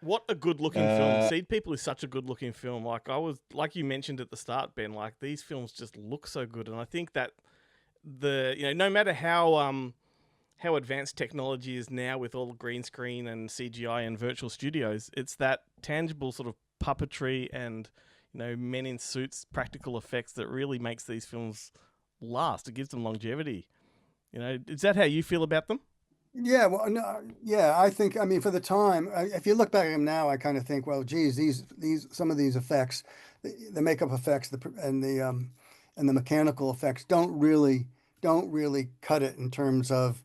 What a good looking film. Uh, Seed People is such a good looking film. Like you mentioned at the start, Ben, like these films just look so good. And I think that no matter how advanced technology is now with all the green screen and CGI and virtual studios, it's that tangible sort of puppetry and men in suits practical effects that really makes these films last. It gives them longevity. Is that how you feel about them? Yeah, well, no, yeah, I think, I mean, for the time, if you look back at them now, I kind of think, well, geez, some of these effects, the makeup effects, and the mechanical effects don't really cut it in terms of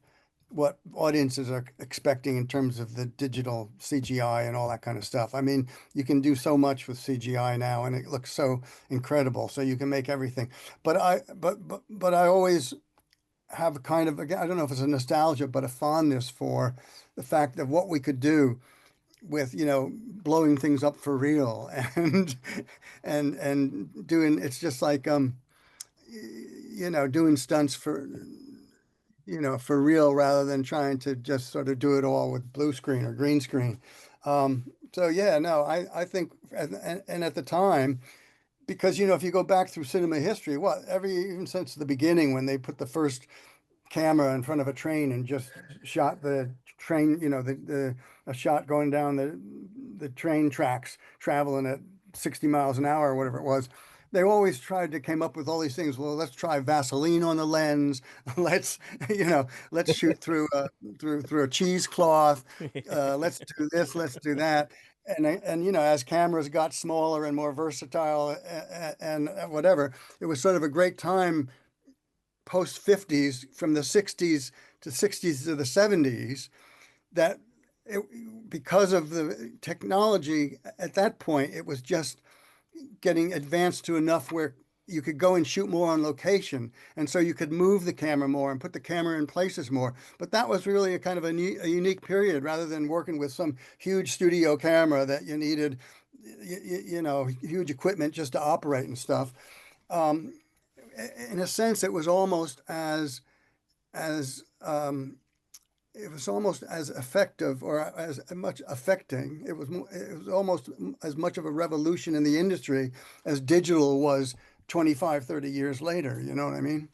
what audiences are expecting in terms of the digital CGI and all that kind of stuff. I mean, you can do so much with CGI now, and it looks so incredible. So you can make everything. But I always have a kind of, again, I don't know if it's a nostalgia, but a fondness for the fact of what we could do with, blowing things up for real and doing, it's just like doing stunts for real rather than trying to just sort of do it all with blue screen or green screen. So yeah, no, I think, and at the time, because if you go back through cinema history, even since the beginning when they put the first camera in front of a train and just shot the train, a shot going down the train tracks, traveling at 60 miles an hour or whatever it was. They always tried to came up with all these things. Well, let's try Vaseline on the lens. Let's, let's shoot through a cheesecloth. Let's do this. Let's do that. And as cameras got smaller and more versatile and whatever, it was sort of a great time post 50s, from the 60s to the 70s, that because of the technology at that point, it was just getting advanced to enough where you could go and shoot more on location. And so you could move the camera more and put the camera in places more. But that was really a kind of a unique period rather than working with some huge studio camera that you needed, huge equipment just to operate and stuff. Um, in a sense, as it was almost as effective or as much affecting. It was almost as much of a revolution in the industry as digital was 25, 30 years later. You know what I mean?